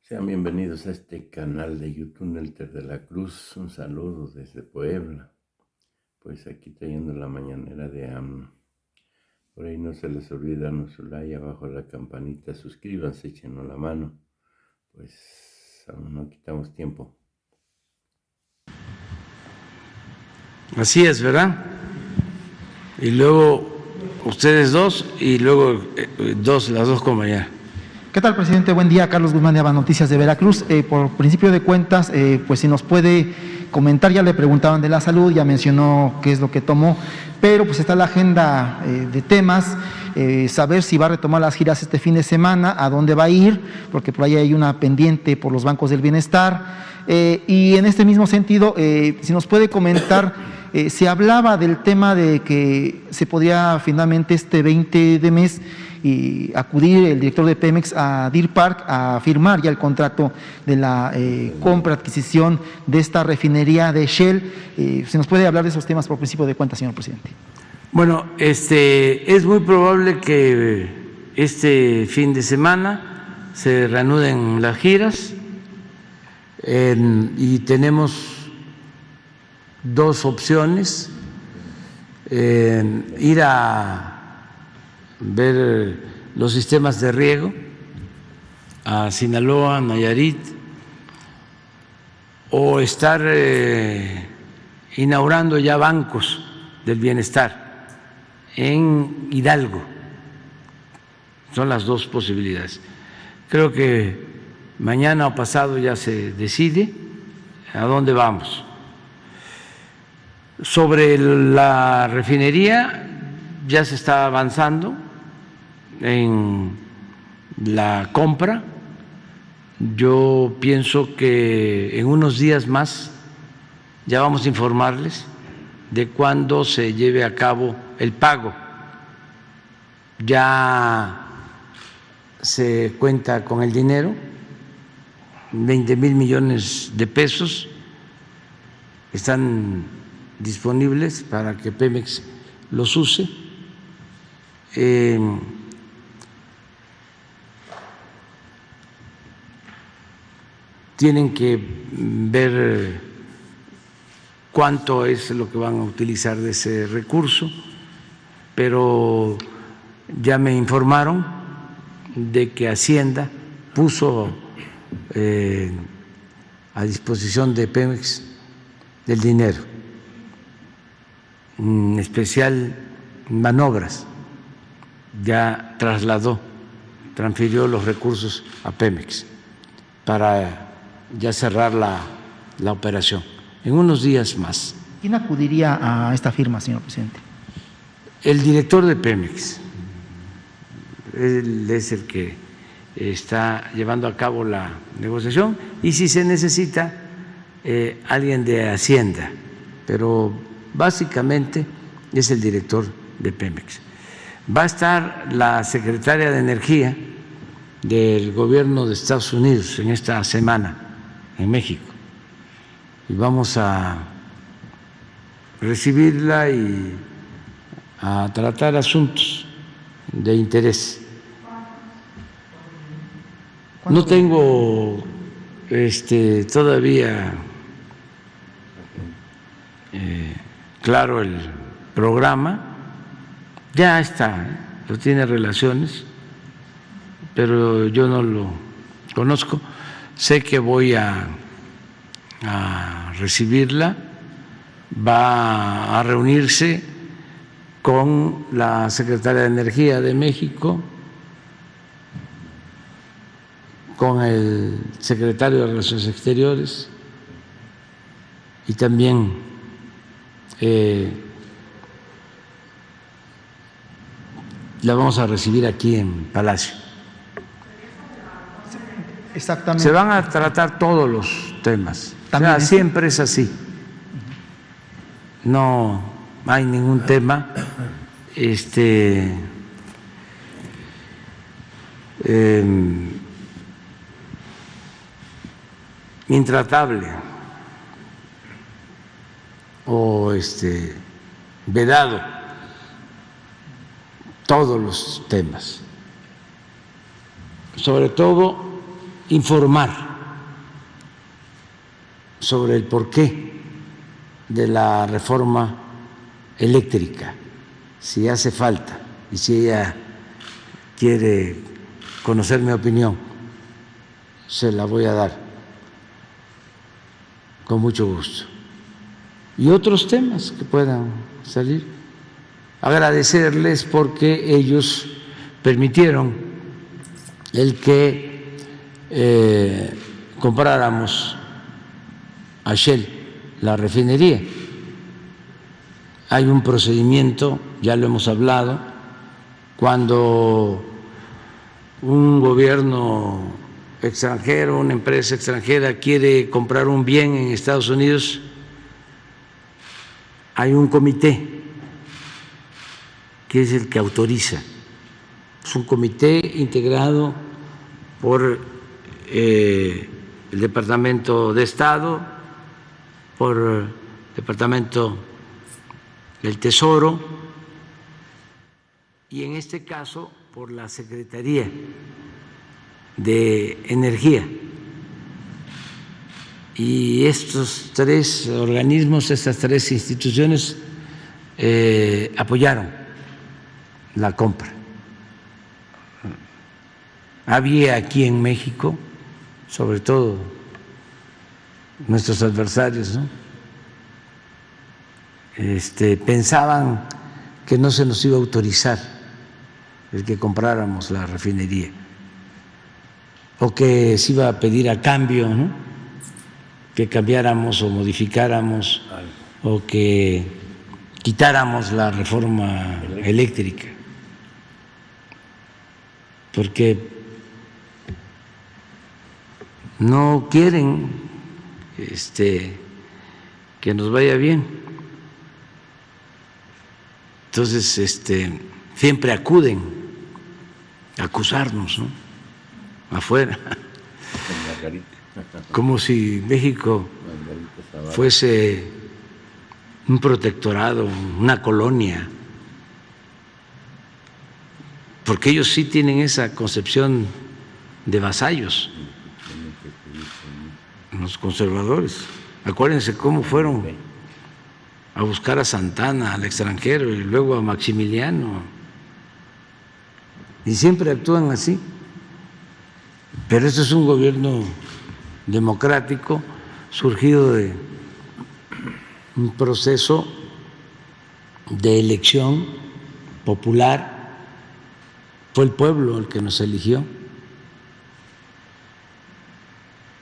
Sean bienvenidos a este canal de YouTube Nelter de la Cruz. Un saludo desde Puebla. Pues aquí trayendo la mañanera de AMLO. Por ahí no se les olvide darnos su like, abajo la campanita, suscríbanse, échenos la mano. Pues aún no quitamos tiempo. Así es, ¿verdad? Y luego ustedes dos y luego las dos compañeras. ¿Qué tal, presidente? Buen día, Carlos Guzmán de Aba Noticias de Veracruz. Por principio de cuentas, pues si nos puede comentar, ya le preguntaban de la salud, ya mencionó qué es lo que tomó, pero pues está la agenda de temas, saber si va a retomar las giras este fin de semana, a dónde va a ir, porque por ahí hay una pendiente por los bancos del bienestar, y en este mismo sentido, si nos puede comentar, se hablaba del tema de que se podría finalmente este 20 de mes y acudir el director de Pemex a Deer Park a firmar ya el contrato de la compra, adquisición de esta refinería de Shell. ¿Se nos puede hablar de esos temas por principio de cuentas, señor presidente? Bueno, es muy probable que este fin de semana se reanuden las giras y tenemos dos opciones: ir a ver los sistemas de riego a Sinaloa, Nayarit, o estar inaugurando ya bancos del bienestar en Hidalgo. Son las dos posibilidades. Creo que mañana o pasado ya se decide a dónde vamos. Sobre la refinería ya se está avanzando en la compra. Yo pienso que en unos días más ya vamos a informarles de cuándo se lleve a cabo el pago. Ya se cuenta con el dinero, 20,000 millones de pesos están disponibles para que Pemex los use. Tienen que ver cuánto es lo que van a utilizar de ese recurso, pero ya me informaron de que Hacienda puso a disposición de Pemex el dinero, en especial Manobras ya transfirió los recursos a Pemex para ya cerrar la operación en unos días más. ¿Quién acudiría a esta firma, señor presidente? El director de Pemex, él es el que está llevando a cabo la negociación, y si se necesita alguien de Hacienda, pero básicamente es el director de Pemex. Va a estar la secretaria de Energía del gobierno de Estados Unidos en esta semana en México, y vamos a recibirla y a tratar asuntos de interés. No tengo todavía claro el programa. Ya está, lo tiene Relaciones, pero yo no lo conozco. Sé que voy a recibirla, va a reunirse con la secretaria de Energía de México, con el secretario de Relaciones Exteriores, y también la vamos a recibir aquí en Palacio. Exactamente. Se van a tratar todos los temas. O sea, siempre es así. No hay ningún tema intratable o vedado. Todos los temas, sobre todo informar sobre el porqué de la reforma eléctrica, si hace falta y si ella quiere conocer mi opinión, se la voy a dar con mucho gusto. Y otros temas que puedan salir. Agradecerles porque ellos permitieron el que compráramos a Shell la refinería. Hay un procedimiento, ya lo hemos hablado, cuando un gobierno extranjero, una empresa extranjera quiere comprar un bien en Estados Unidos, hay un comité que es el que autoriza. Es un comité integrado por el Departamento de Estado, por el Departamento del Tesoro y en este caso por la Secretaría de Energía. Y estos tres organismos, estas tres instituciones apoyaron la compra. Había aquí en México, sobre todo nuestros adversarios, ¿no? Pensaban que no se nos iba a autorizar el que compráramos la refinería o que se iba a pedir a cambio, ¿no? Que cambiáramos o modificáramos o que quitáramos la reforma eléctrica, porque no quieren que nos vaya bien. Entonces, siempre acuden a acusarnos, ¿no? Afuera, como si México fuese un protectorado, una colonia, porque ellos sí tienen esa concepción de vasallos, los conservadores. Acuérdense cómo fueron a buscar a Santana al extranjero y luego a Maximiliano, y siempre actúan así. Pero este es un gobierno democrático surgido de un proceso de elección popular. Fue el pueblo el que nos eligió,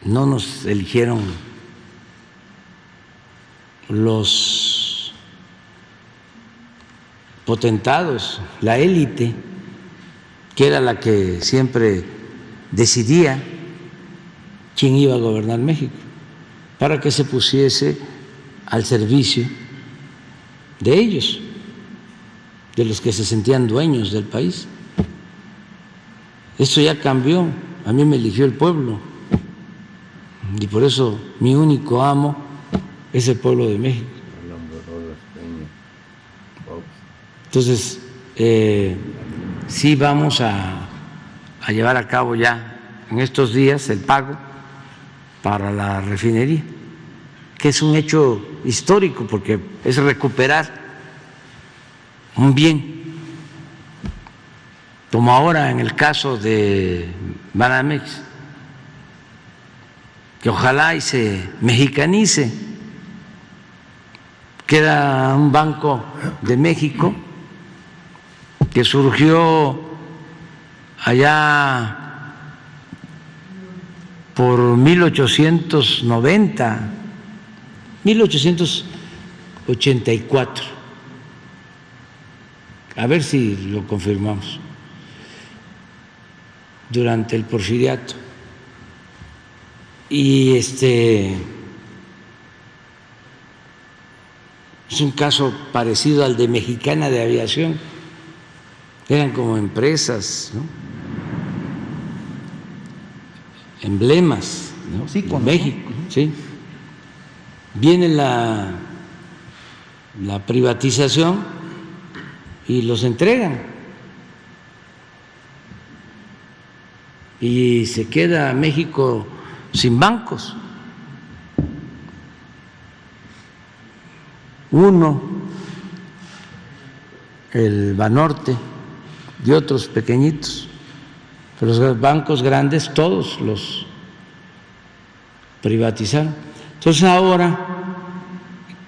no nos eligieron los potentados, la élite, que era la que siempre decidía quién iba a gobernar México, para que se pusiese al servicio de ellos, de los que se sentían dueños del país. Esto ya cambió, a mí me eligió el pueblo y por eso mi único amo es el pueblo de México. Entonces, sí vamos a llevar a cabo ya en estos días el pago para la refinería, que es un hecho histórico porque es recuperar un bien, como ahora en el caso de Banamex, que ojalá y se mexicanice, que era un banco de México que surgió allá por 1890, 1884, a ver si lo confirmamos, durante el Porfiriato. Y es un caso parecido al de Mexicana de Aviación, eran como empresas, ¿no? Emblemas, ¿no? Sí, de México, ¿sí? Viene la privatización y los entregan. y se queda México sin bancos. Uno, el Banorte y otros pequeñitos, pero los bancos grandes todos los privatizaron. Entonces ahora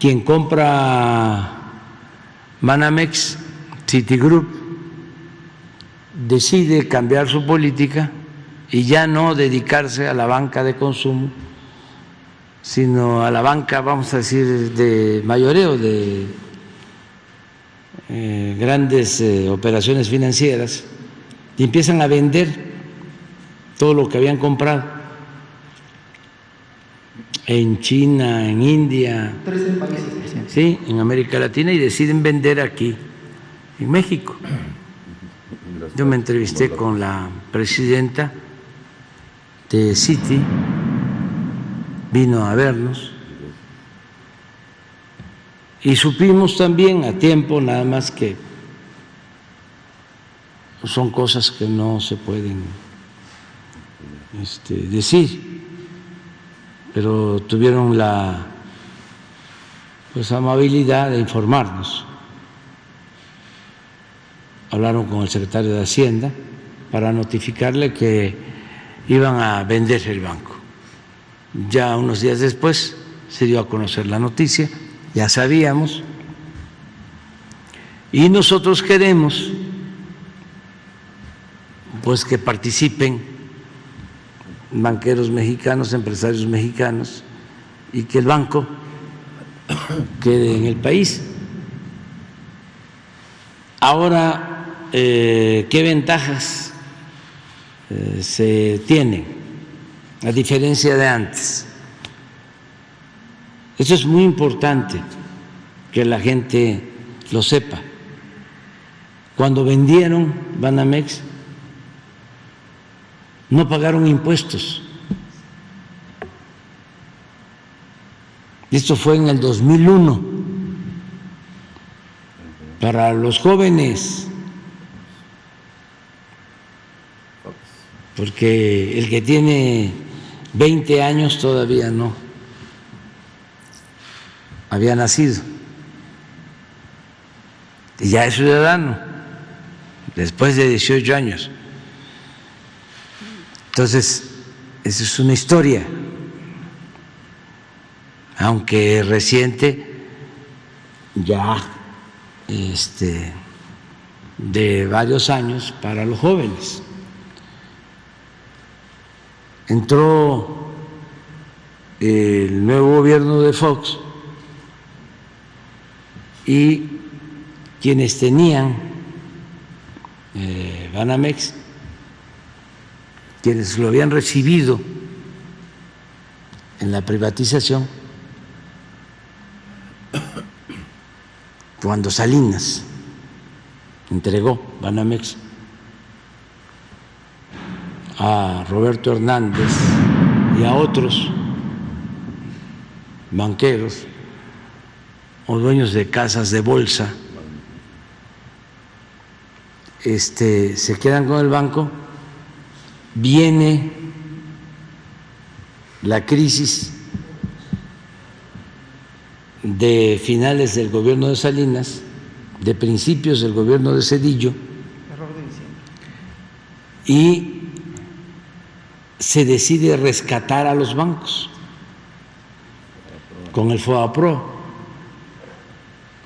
quien compra Banamex, Citigroup, decide cambiar su política y ya no dedicarse a la banca de consumo, sino a la banca, vamos a decir, de mayoreo, de grandes operaciones financieras, y empiezan a vender todo lo que habían comprado en China, en India, 13 países, presidente. sí, en América Latina, y deciden vender aquí en México. Yo me entrevisté con la presidenta de Citi, vino a vernos y supimos también a tiempo, nada más que son cosas que no se pueden decir, pero tuvieron la amabilidad de informarnos. Hablaron con el secretario de Hacienda para notificarle que iban a vender el banco. Ya unos días después se dio a conocer la noticia, ya sabíamos, y nosotros queremos pues que participen banqueros mexicanos, empresarios mexicanos, y que el banco quede en el país. Ahora, ¿qué ventajas se tienen a diferencia de antes? Eso es muy importante que la gente lo sepa. Cuando vendieron Banamex, no pagaron impuestos. Esto fue en el 2001. Para los jóvenes, porque el que tiene 20 años todavía no había nacido y ya es ciudadano después de 18 años. Entonces, esa es una historia, aunque reciente, ya de varios años para los jóvenes. Entró el nuevo gobierno de Fox y quienes tenían Banamex, quienes lo habían recibido en la privatización, cuando Salinas entregó Banamex a Roberto Hernández y a otros banqueros o dueños de casas de bolsa, se quedan con el banco. Viene la crisis de finales del gobierno de Salinas, de principios del gobierno de Zedillo, y se decide rescatar a los bancos con el FOBAPROA.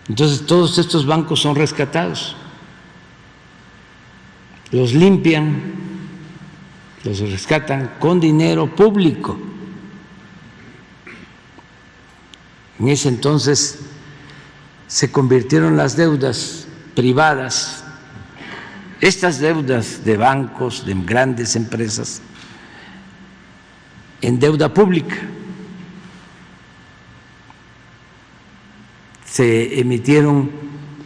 Entonces todos estos bancos son rescatados, los limpian, los rescatan con dinero público. En ese entonces se convirtieron las deudas privadas, estas deudas de bancos, de grandes empresas, en deuda pública. Se emitieron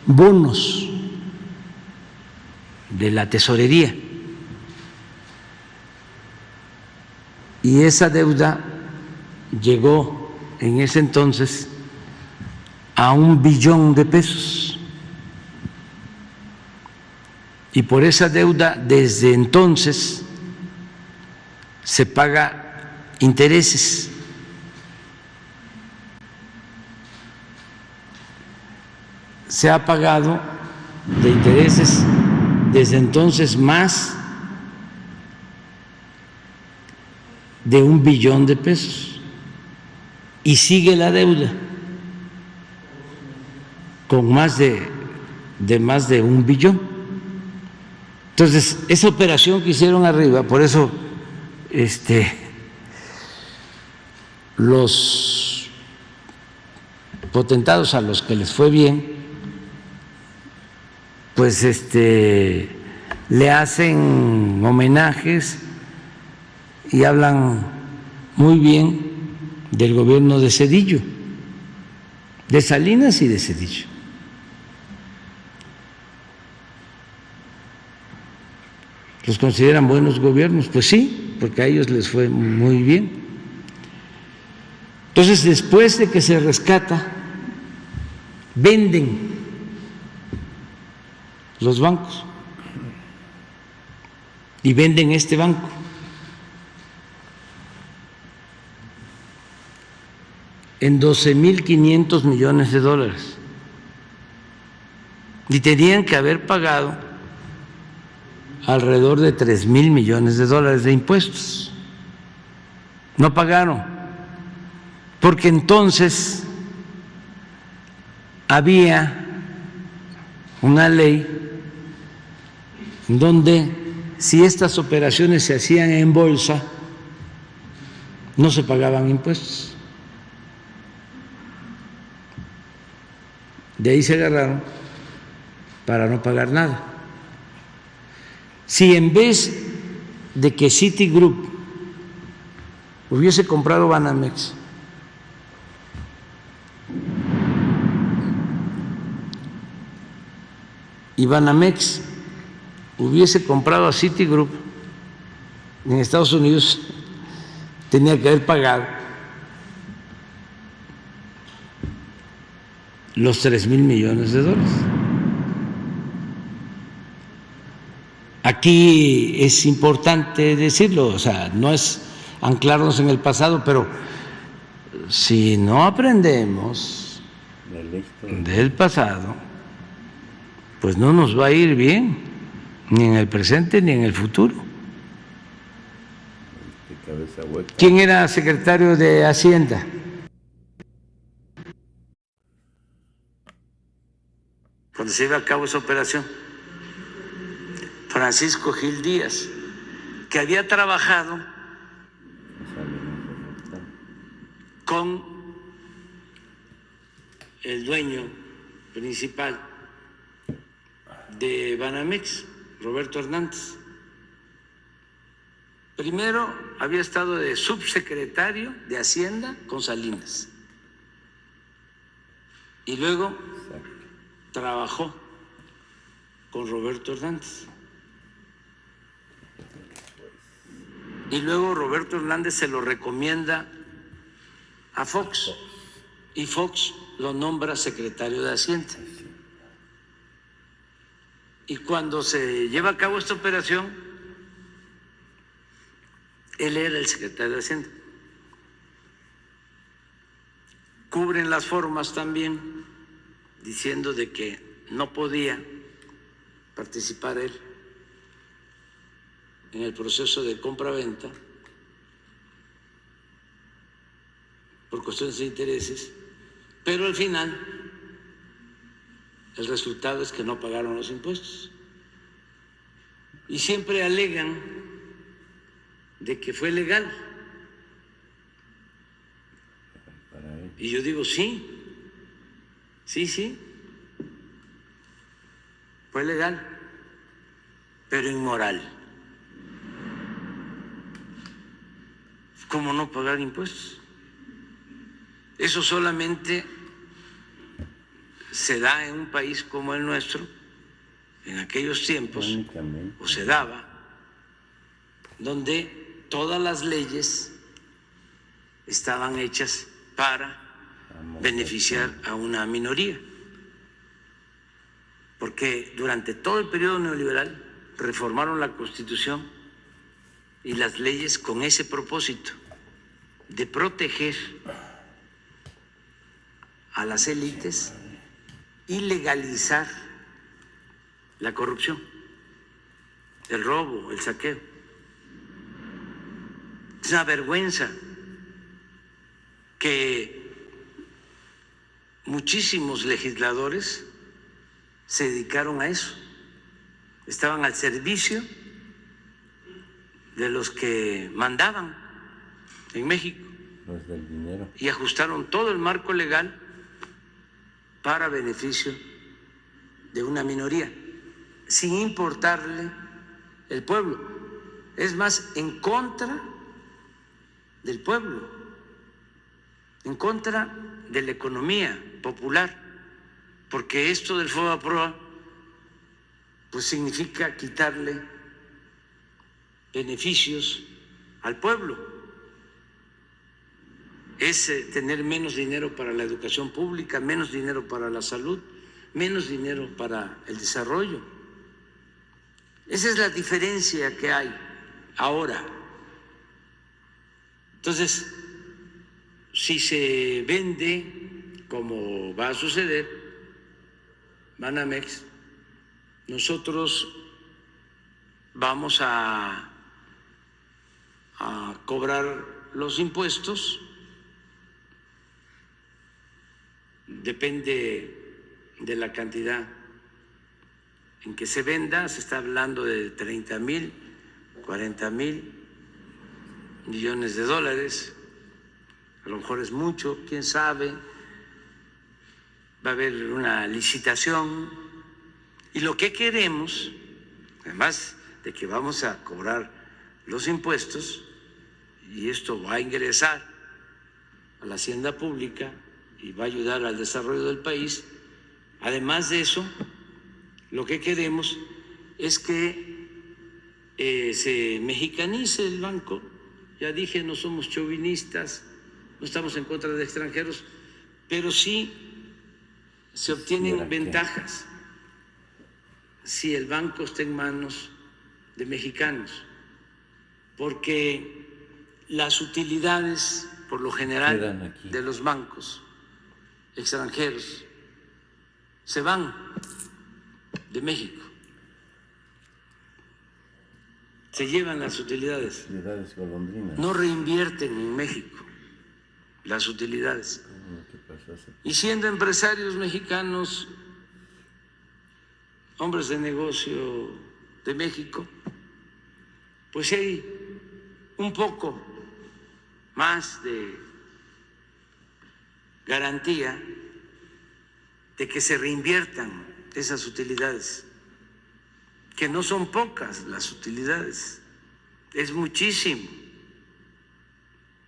bonos de la tesorería y esa deuda llegó en ese entonces a $1 billón, y por esa deuda desde entonces se paga intereses. Se ha pagado de intereses desde entonces más de 1 billón de pesos y sigue la deuda con más de 1 billón. Entonces, esa operación que hicieron arriba, por eso los potentados a los que les fue bien, pues le hacen homenajes y hablan muy bien del gobierno de Zedillo, de Salinas y de Zedillo. ¿Los consideran buenos gobiernos? Pues sí, porque a ellos les fue muy bien. Entonces, después de que se rescata, venden los bancos y venden este banco. En $12,500 millones y tenían que haber pagado alrededor de $3,000 millones de impuestos. No pagaron, porque entonces había una ley donde si estas operaciones se hacían en bolsa, no se pagaban impuestos. De ahí se agarraron para no pagar nada. Si en vez de que Citigroup hubiese comprado Banamex, y Banamex hubiese comprado a Citigroup en Estados Unidos, tenía que haber pagado los $3,000 millones. Aquí es importante decirlo, o sea, no es anclarnos en el pasado, pero si no aprendemos del pasado, pues no nos va a ir bien, ni en el presente ni en el futuro. ¿Quién era secretario de Hacienda? Cuando se iba a cabo esa operación, Francisco Gil Díaz, que había trabajado con el dueño principal de Banamex, Roberto Hernández. Primero había estado de subsecretario de Hacienda con Salinas y luego trabajó con Roberto Hernández. Y luego Roberto Hernández se lo recomienda a Fox y Fox lo nombra secretario de Hacienda. Y cuando se lleva a cabo esta operación, él era el secretario de Hacienda. Cubren las formas también diciendo de que no podía participar él en el proceso de compra-venta por cuestiones de intereses, pero al final el resultado es que no pagaron los impuestos. Y siempre alegan de que fue legal. Y yo digo, sí, fue legal, pero inmoral. ¿Cómo no pagar impuestos? Eso solamente se da en un país como el nuestro, en aquellos tiempos, o se daba, donde todas las leyes estaban hechas para beneficiar a una minoría. Porque durante todo el periodo neoliberal reformaron la Constitución y las leyes con ese propósito de proteger a las élites y legalizar la corrupción, el robo, el saqueo. Es una vergüenza que muchísimos legisladores se dedicaron a eso, estaban al servicio de los que mandaban en México Los del dinero. y ajustaron todo el marco legal para beneficio de una minoría, sin importarle el pueblo. Es más, en contra del pueblo, en contra de la economía popular, porque esto del FOBAPROA pues significa quitarle beneficios al pueblo, es tener menos dinero para la educación pública, menos dinero para la salud, menos dinero para el desarrollo. Esa es la diferencia que hay ahora. Entonces, si se vende, como va a suceder, Banamex, nosotros vamos a cobrar los impuestos, depende de la cantidad en que se venda, se está hablando de 30,000, 40,000 millones de dólares, a lo mejor es mucho, quién sabe, va a haber una licitación y lo que queremos, además de que vamos a cobrar los impuestos y esto va a ingresar a la hacienda pública y va a ayudar al desarrollo del país, además de eso, lo que queremos es que se mexicanice el banco. Ya dije, no somos chauvinistas, no estamos en contra de extranjeros, pero sí se obtienen ventajas si el banco está en manos de mexicanos, porque las utilidades, por lo general, de los bancos extranjeros se van de México, se llevan las utilidades, golondrinas. no reinvierten en México las utilidades. Y siendo empresarios mexicanos, hombres de negocio de México, pues hay un poco más de garantía de que se reinviertan esas utilidades, que no son pocas las utilidades, es muchísimo,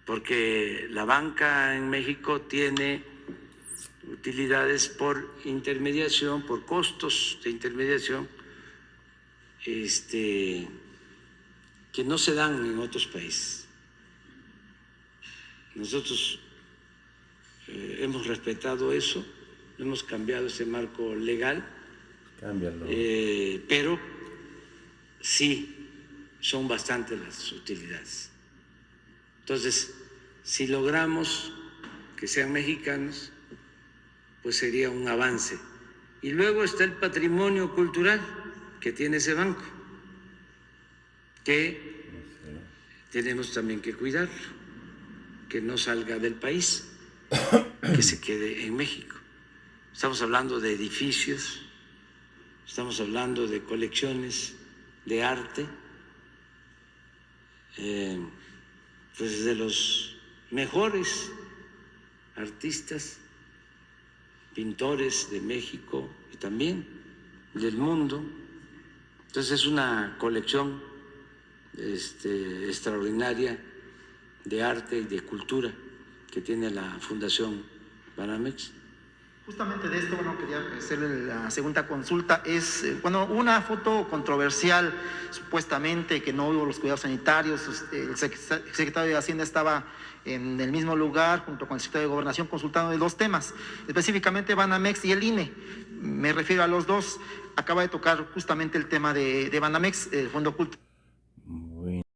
porque la banca en México tiene utilidades por intermediación, por costos de intermediación, que no se dan en otros países. Nosotros hemos respetado eso, hemos cambiado ese marco legal. Cámbialo. Pero sí son bastantes las utilidades. Entonces, si logramos que sean mexicanos, pues sería un avance. Y luego está el patrimonio cultural que tiene ese banco, que tenemos también que cuidar, que no salga del país, que se quede en México. Estamos hablando de edificios, estamos hablando de colecciones de arte, pues de los mejores artistas, pintores de México y también del mundo. Entonces es una colección extraordinaria de arte y de cultura que tiene la Fundación Banamex. Justamente de esto, bueno, quería hacerle la segunda consulta. Es, una foto controversial, supuestamente, que no hubo los cuidados sanitarios. El secretario de Hacienda estaba en el mismo lugar, junto con el secretario de Gobernación, consultando de dos temas, específicamente Banamex y el INE. Me refiero a los dos. Acaba de tocar justamente el tema de Banamex, el fondo oculto.